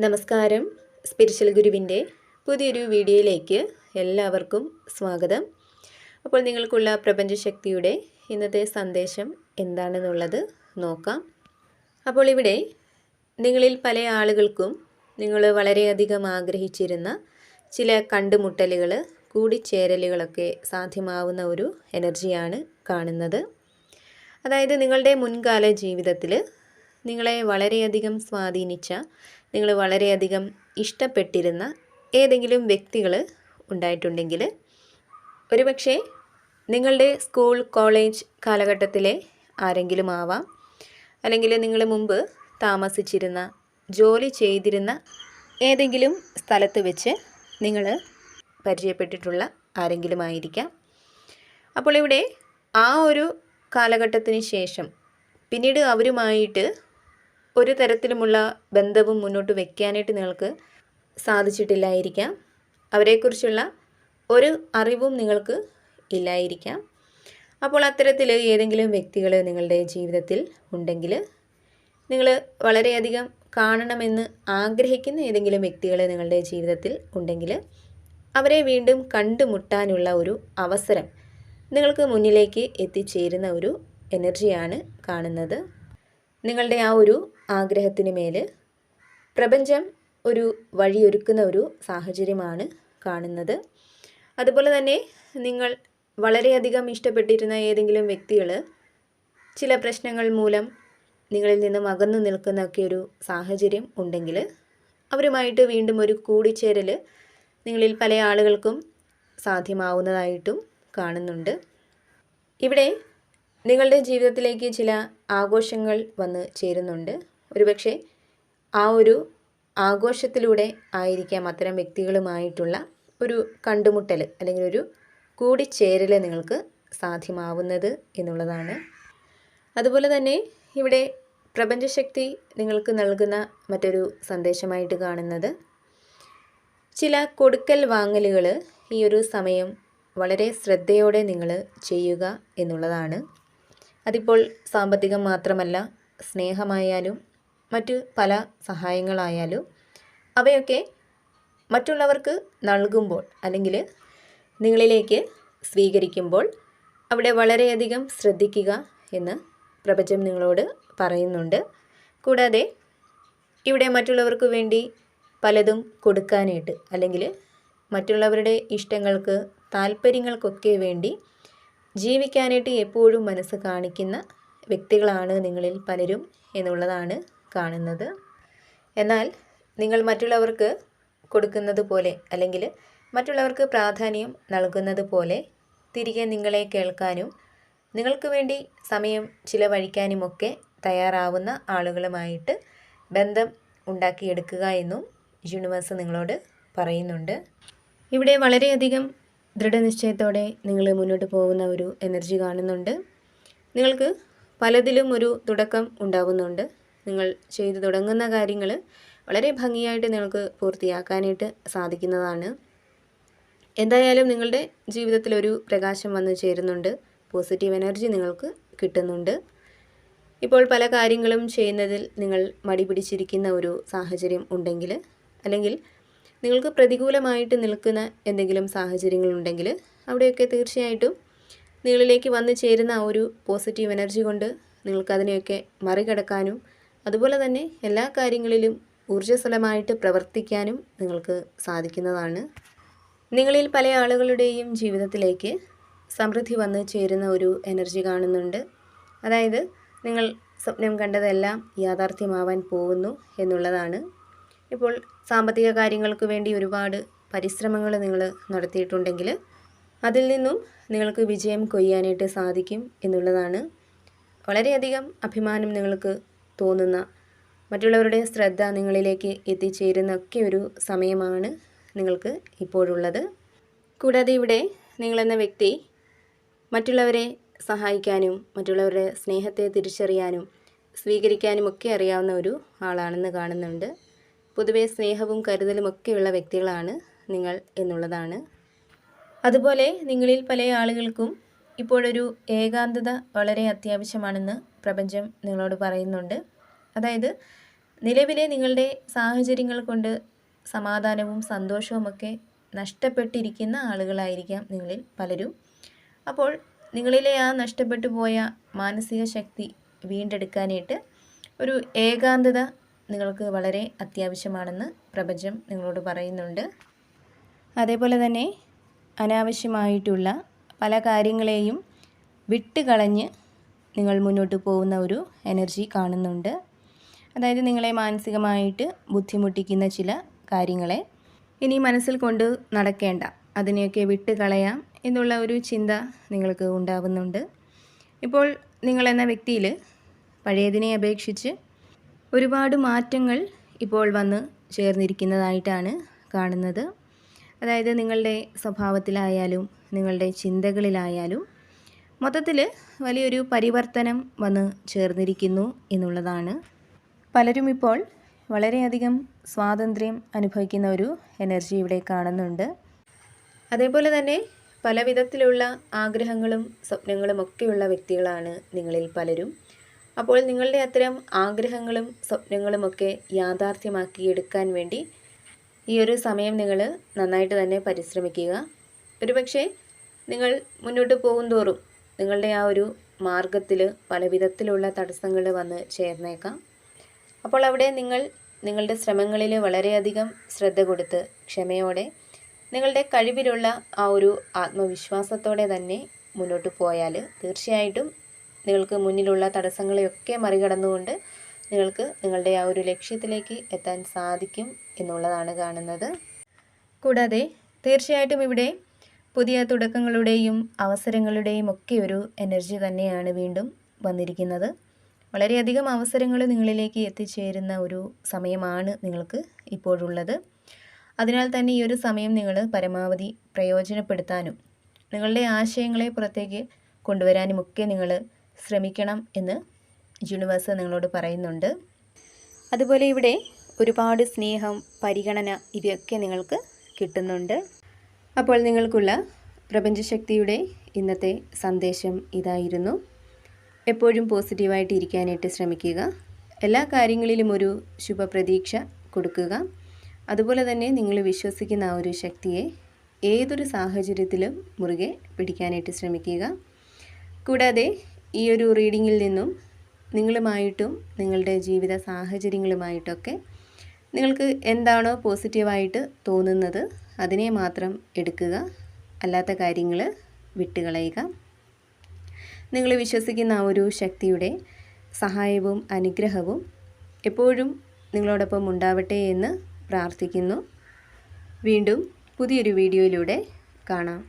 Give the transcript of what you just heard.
നമസ്കാരം. സ്പിരിച്വൽ ഗുരുവിൻ്റെ പുതിയൊരു വീഡിയോയിലേക്ക് എല്ലാവർക്കും സ്വാഗതം. അപ്പോൾ നിങ്ങൾക്കുള്ള പ്രപഞ്ചശക്തിയുടെ ഇന്നത്തെ സന്ദേശം എന്താണെന്നുള്ളത് നോക്കാം. അപ്പോൾ ഇവിടെ നിങ്ങളിൽ പല ആളുകൾക്കും നിങ്ങൾ വളരെയധികം ആഗ്രഹിച്ചിരുന്ന ചില കണ്ടുമുട്ടലുകൾ, കൂടിച്ചേരലുകളൊക്കെ സാധ്യമാവുന്ന ഒരു എനർജിയാണ് കാണുന്നത്. അതായത് നിങ്ങളുടെ മുൻകാല ജീവിതത്തിൽ നിങ്ങളെ വളരെയധികം സ്വാധീനിച്ച, നിങ്ങൾ വളരെയധികം ഇഷ്ടപ്പെട്ടിരുന്ന ഏതെങ്കിലും വ്യക്തികൾ ഉണ്ടായിട്ടുണ്ടെങ്കിൽ, ഒരുപക്ഷെ നിങ്ങളുടെ സ്കൂൾ കോളേജ് കാലഘട്ടത്തിലെ ആരെങ്കിലും ആവാം, അല്ലെങ്കിൽ നിങ്ങൾ മുമ്പ് താമസിച്ചിരുന്ന, ജോലി ചെയ്തിരുന്ന ഏതെങ്കിലും സ്ഥലത്ത് വെച്ച് നിങ്ങൾ പരിചയപ്പെട്ടിട്ടുള്ള ആരെങ്കിലും ആയിരിക്കാം. അപ്പോൾ ഇവിടെ ആ ഒരു കാലഘട്ടത്തിന് ശേഷം പിന്നീട് അവരുമായിട്ട് ഒരു തരത്തിലുമുള്ള ബന്ധവും മുന്നോട്ട് വയ്ക്കാനായിട്ട് നിങ്ങൾക്ക് സാധിച്ചിട്ടില്ലായിരിക്കാം. അവരെക്കുറിച്ചുള്ള ഒരു അറിവും നിങ്ങൾക്ക് ഇല്ലായിരിക്കാം. അപ്പോൾ അത്തരത്തിൽ ഏതെങ്കിലും വ്യക്തികൾ നിങ്ങളുടെ ജീവിതത്തിൽ ഉണ്ടെങ്കിൽ, നിങ്ങൾ വളരെയധികം കാണണമെന്ന് ആഗ്രഹിക്കുന്ന ഏതെങ്കിലും വ്യക്തികൾ നിങ്ങളുടെ ജീവിതത്തിൽ ഉണ്ടെങ്കിൽ, അവരെ വീണ്ടും കണ്ടുമുട്ടാനുള്ള ഒരു അവസരം നിങ്ങൾക്ക് മുന്നിലേക്ക് എത്തിച്ചേരുന്ന ഒരു എനർജിയാണ് കാണുന്നത്. നിങ്ങളുടെ ആ ഒരു ആഗ്രഹത്തിന് മേൽ പ്രപഞ്ചം ഒരു വഴിയൊരുക്കുന്ന ഒരു സാഹചര്യമാണ് കാണുന്നത്. അതുപോലെ തന്നെ നിങ്ങൾ വളരെയധികം ഇഷ്ടപ്പെട്ടിരുന്ന ഏതെങ്കിലും വ്യക്തികൾ ചില പ്രശ്നങ്ങൾ മൂലം നിങ്ങളിൽ നിന്നും അകന്നു നിൽക്കുന്നൊക്കെ ഒരു സാഹചര്യം ഉണ്ടെങ്കിൽ, അവരുമായിട്ട് വീണ്ടും ഒരു കൂടിച്ചേരൽ നിങ്ങളിൽ പല ആളുകൾക്കും സാധ്യമാവുന്നതായിട്ടും കാണുന്നുണ്ട്. ഇവിടെ നിങ്ങളുടെ ജീവിതത്തിലേക്ക് ചില ആഘോഷങ്ങൾ വന്ന് ചേരുന്നുണ്ട്. ഒരുപക്ഷെ ആ ഒരു ആഘോഷത്തിലൂടെ ആയിരിക്കാം അത്തരം വ്യക്തികളുമായിട്ടുള്ള ഒരു കണ്ടുമുട്ടൽ അല്ലെങ്കിൽ ഒരു കൂടിച്ചേരൽ നിങ്ങൾക്ക് സാധ്യമാവുന്നത് എന്നുള്ളതാണ്. അതുപോലെ തന്നെ ഇവിടെ പ്രപഞ്ചശക്തി നിങ്ങൾക്ക് നൽകുന്ന മറ്റൊരു സന്ദേശമായിട്ട് കാണുന്നത്, ചില കൊടുക്കൽ വാങ്ങലുകൾ ഈ ഒരു സമയം വളരെ ശ്രദ്ധയോടെ നിങ്ങൾ ചെയ്യുക എന്നുള്ളതാണ്. അതിപ്പോൾ സാമ്പത്തികം മാത്രമല്ല, സ്നേഹമായാലും മറ്റ് പല സഹായങ്ങളായാലും അവയൊക്കെ മറ്റുള്ളവർക്ക് നൽകുമ്പോൾ അല്ലെങ്കിൽ നിങ്ങളിലേക്ക് സ്വീകരിക്കുമ്പോൾ അവിടെ വളരെയധികം ശ്രദ്ധിക്കുക എന്ന് പ്രപഞ്ചം നിങ്ങളോട് പറയുന്നുണ്ട്. കൂടാതെ ഇവിടെ മറ്റുള്ളവർക്ക് വേണ്ടി പലതും കൊടുക്കാനായിട്ട്, അല്ലെങ്കിൽ മറ്റുള്ളവരുടെ ഇഷ്ടങ്ങൾക്ക്, താല്പര്യങ്ങൾക്കൊക്കെ വേണ്ടി ജീവിക്കാനായിട്ട് എപ്പോഴും മനസ്സ് കാണിക്കുന്ന വ്യക്തികളാണ് നിങ്ങളിൽ പലരും എന്നുള്ളതാണ് കാണുന്നത്. എന്നാൽ നിങ്ങൾ മറ്റുള്ളവർക്ക് കൊടുക്കുന്നത് പോലെ, അല്ലെങ്കിൽ മറ്റുള്ളവർക്ക് പ്രാധാന്യം നൽകുന്നത് പോലെ തിരികെ നിങ്ങളെ കേൾക്കാനും നിങ്ങൾക്ക് വേണ്ടി സമയം ചിലവഴിക്കാനുമൊക്കെ തയ്യാറാവുന്ന ആളുകളുമായിട്ട് ബന്ധം ഉണ്ടാക്കിയെടുക്കുക എന്നും യൂണിവേഴ്സ് നിങ്ങളോട് പറയുന്നുണ്ട്. ഇവിടെ വളരെയധികം ദൃഢനിശ്ചയത്തോടെ നിങ്ങൾ മുന്നോട്ട് പോകുന്ന ഒരു എനർജി കാണുന്നുണ്ട്. നിങ്ങൾക്ക് പലതിലും ഒരു തുടക്കം ഉണ്ടാകുന്നുണ്ട്. നിങ്ങൾ ചെയ്തു തുടങ്ങുന്ന കാര്യങ്ങൾ വളരെ ഭംഗിയായിട്ട് നിങ്ങൾക്ക് പൂർത്തിയാക്കാനായിട്ട് സാധിക്കുന്നതാണ്. എന്തായാലും നിങ്ങളുടെ ജീവിതത്തിലൊരു പ്രകാശം വന്നു ചേരുന്നുണ്ട്. പോസിറ്റീവ് എനർജി നിങ്ങൾക്ക് കിട്ടുന്നുണ്ട്. ഇപ്പോൾ പല കാര്യങ്ങളും ചെയ്യുന്നതിൽ നിങ്ങൾ മടി പിടിച്ചിരിക്കുന്ന ഒരു സാഹചര്യം ഉണ്ടെങ്കിൽ, അല്ലെങ്കിൽ നിങ്ങൾക്ക് പ്രതികൂലമായിട്ട് നിൽക്കുന്ന എന്തെങ്കിലും സാഹചര്യങ്ങളുണ്ടെങ്കിൽ, അവിടെയൊക്കെ തീർച്ചയായിട്ടും നിങ്ങളിലേക്ക് വന്നു ചേരുന്ന ആ ഒരു പോസിറ്റീവ് എനർജി കൊണ്ട് നിങ്ങൾക്കതിനെയൊക്കെ മറികടക്കാനും അതുപോലെ തന്നെ എല്ലാ കാര്യങ്ങളിലും ഊർജ്ജസ്വലമായിട്ട് പ്രവർത്തിക്കാനും നിങ്ങൾക്ക് സാധിക്കുന്നതാണ്. നിങ്ങളിൽ പല ആളുകളുടെയും ജീവിതത്തിലേക്ക് സമൃദ്ധി വന്നു ചേരുന്ന ഒരു എനർജി കാണുന്നുണ്ട്. അതായത് നിങ്ങൾ സ്വപ്നം കണ്ടതെല്ലാം യാഥാർത്ഥ്യമാവാൻ പോകുന്നു എന്നുള്ളതാണ്. ഇപ്പോൾ സാമ്പത്തിക കാര്യങ്ങൾക്ക് വേണ്ടി ഒരുപാട് പരിശ്രമങ്ങൾ നിങ്ങൾ നടത്തിയിട്ടുണ്ടെങ്കിൽ അതിൽ നിന്നും നിങ്ങൾക്ക് വിജയം കൊയ്യാനായിട്ട് സാധിക്കും എന്നുള്ളതാണ്. വളരെയധികം അഭിമാനം നിങ്ങൾക്ക് തോന്നുന്ന, മറ്റുള്ളവരുടെ ശ്രദ്ധ നിങ്ങളിലേക്ക് എത്തിച്ചേരുന്ന ഒക്കെ ഒരു സമയമാണ് നിങ്ങൾക്ക് ഇപ്പോഴുള്ളത്. കൂടാതെ ഇവിടെ നിങ്ങളെന്ന വ്യക്തി മറ്റുള്ളവരെ സഹായിക്കാനും മറ്റുള്ളവരുടെ സ്നേഹത്തെ തിരിച്ചറിയാനും സ്വീകരിക്കാനും ഒക്കെ അറിയാവുന്ന ഒരു ആളാണെന്ന് കാണുന്നുണ്ട്. പൊതുവെ സ്നേഹവും കരുതലും ഒക്കെയുള്ള വ്യക്തികളാണ് നിങ്ങൾ എന്നുള്ളതാണ്. അതുപോലെ നിങ്ങളിൽ പല ആളുകൾക്കും ഇപ്പോഴൊരു ഏകാന്തത വളരെ അത്യാവശ്യമാണെന്ന് പ്രപഞ്ചം നിങ്ങളോട് പറയുന്നുണ്ട്. അതായത് നിലവിലെ നിങ്ങളുടെ സാഹചര്യങ്ങൾ കൊണ്ട് സമാധാനവും സന്തോഷവുമൊക്കെ നഷ്ടപ്പെട്ടിരിക്കുന്ന ആളുകളായിരിക്കാം നിങ്ങളിൽ പലരും. അപ്പോൾ നിങ്ങളിലെ ആ നഷ്ടപ്പെട്ടു പോയ മാനസിക ശക്തി വീണ്ടെടുക്കാനായിട്ട് ഒരു ഏകാന്തത നിങ്ങൾക്ക് വളരെ അത്യാവശ്യമാണെന്ന് പ്രപഞ്ചം നിങ്ങളോട് പറയുന്നുണ്ട്. അതേപോലെ തന്നെ അനാവശ്യമായിട്ടുള്ള പല കാര്യങ്ങളെയും വിട്ടുകളഞ്ഞ് നിങ്ങൾ മുന്നോട്ട് പോകുന്ന ഒരു എനർജി കാണുന്നുണ്ട്. അതായത് നിങ്ങളെ മാനസികമായിട്ട് ബുദ്ധിമുട്ടിക്കുന്ന ചില കാര്യങ്ങളെ ഇനി മനസ്സിൽ കൊണ്ട് നടക്കേണ്ട, അതിനെയൊക്കെ വിട്ടുകളയാം എന്നുള്ള ഒരു ചിന്ത നിങ്ങൾക്ക് ഉണ്ടാവുന്നുണ്ട്. ഇപ്പോൾ നിങ്ങളെന്ന വ്യക്തിയിൽ പഴയതിനെ അപേക്ഷിച്ച് ഒരുപാട് മാറ്റങ്ങൾ ഇപ്പോൾ വന്ന് ചേർന്നിരിക്കുന്നതായിട്ടാണ് കാണുന്നത്. അതായത് നിങ്ങളുടെ സ്വഭാവത്തിലായാലും നിങ്ങളുടെ ചിന്തകളിലായാലും മൊത്തത്തിൽ വലിയൊരു പരിവർത്തനം വന്ന് ചേർന്നിരിക്കുന്നു എന്നുള്ളതാണ്. പലരും ഇപ്പോൾ വളരെയധികം സ്വാതന്ത്ര്യം അനുഭവിക്കുന്ന ഒരു എനർജി ഇവിടെ കാണുന്നുണ്ട്. അതേപോലെ തന്നെ പല വിധത്തിലുള്ള ആഗ്രഹങ്ങളും സ്വപ്നങ്ങളും ഒക്കെയുള്ള വ്യക്തികളാണ് നിങ്ങളിൽ പലരും. അപ്പോൾ നിങ്ങളുടെ അത്തരം ആഗ്രഹങ്ങളും സ്വപ്നങ്ങളുമൊക്കെ യാഥാർത്ഥ്യമാക്കിയെടുക്കാൻ വേണ്ടി ഈ ഒരു സമയം നിങ്ങൾ നന്നായിട്ട് തന്നെ പരിശ്രമിക്കുക. ഒരുപക്ഷെ നിങ്ങൾ മുന്നോട്ട് പോകുന്തോറും നിങ്ങളുടെ ആ ഒരു മാർഗത്തിൽ പല വിധത്തിലുള്ള തടസ്സങ്ങൾ വന്ന് ചേർന്നേക്കാം. അപ്പോൾ അവിടെ നിങ്ങളുടെ ശ്രമങ്ങളിൽ വളരെയധികം ശ്രദ്ധ കൊടുത്ത് ക്ഷമയോടെ നിങ്ങളുടെ കഴിവിലുള്ള ആ ഒരു ആത്മവിശ്വാസത്തോടെ തന്നെ മുന്നോട്ട് പോയാൽ തീർച്ചയായിട്ടും നിങ്ങൾക്ക് മുന്നിലുള്ള തടസ്സങ്ങളെയൊക്കെ മറികടന്നുകൊണ്ട് നിങ്ങൾക്ക് നിങ്ങളുടെ ആ ഒരു ലക്ഷ്യത്തിലേക്ക് എത്താൻ സാധിക്കും എന്നുള്ളതാണ് കാണുന്നത്. കൂടാതെ തീർച്ചയായിട്ടും ഇവിടെ പുതിയ തുടക്കങ്ങളുടെയും അവസരങ്ങളുടെയും ഒക്കെ ഒരു എനർജി തന്നെയാണ് വീണ്ടും വന്നിരിക്കുന്നത്. വളരെയധികം അവസരങ്ങൾ നിങ്ങളിലേക്ക് എത്തിച്ചേരുന്ന ഒരു സമയമാണ് നിങ്ങൾക്ക് ഇപ്പോഴുള്ളത്. അതിനാൽ തന്നെ ഈ ഒരു സമയം നിങ്ങൾ പരമാവധി പ്രയോജനപ്പെടുത്താനും നിങ്ങളുടെ ആശയങ്ങളെ പുറത്തേക്ക് കൊണ്ടുവരാനുമൊക്കെ നിങ്ങൾ ശ്രമിക്കണം എന്ന് യൂണിവേഴ്സ് നിങ്ങളോട് പറയുന്നുണ്ട്. അതുപോലെ ഇവിടെ ഒരുപാട് സ്നേഹം, പരിഗണന ഇവയൊക്കെ നിങ്ങൾക്ക് കിട്ടുന്നുണ്ട്. അപ്പോൾ നിങ്ങൾക്കുള്ള പ്രപഞ്ചശക്തിയുടെ ഇന്നത്തെ സന്ദേശം ഇതായിരുന്നു. എപ്പോഴും പോസിറ്റീവായിട്ട് ഇരിക്കാനായിട്ട് ശ്രമിക്കുക. എല്ലാ കാര്യങ്ങളിലും ഒരു ശുഭപ്രതീക്ഷ കൊടുക്കുക. അതുപോലെ തന്നെ നിങ്ങൾ വിശ്വസിക്കുന്ന ആ ഒരു ശക്തിയെ ഏതൊരു സാഹചര്യത്തിലും മുറുകെ പിടിക്കാനായിട്ട് ശ്രമിക്കുക. കൂടാതെ ഈ ഒരു റീഡിങ്ങിൽ നിന്നും നിങ്ങളുമായിട്ടും നിങ്ങളുടെ ജീവിത സാഹചര്യങ്ങളുമായിട്ടൊക്കെ നിങ്ങൾക്ക് എന്താണോ പോസിറ്റീവായിട്ട് തോന്നുന്നത് അതിനെ മാത്രം എടുക്കുക. അല്ലാത്ത കാര്യങ്ങൾ വിട്ടുകളയുക. നിങ്ങൾ വിശ്വസിക്കുന്ന ആ ഒരു ശക്തിയുടെ സഹായവും അനുഗ്രഹവും എപ്പോഴും നിങ്ങളോടൊപ്പം ഉണ്ടാവട്ടെ എന്ന് പ്രാർത്ഥിക്കുന്നു. വീണ്ടും പുതിയൊരു വീഡിയോയിലൂടെ കാണാം.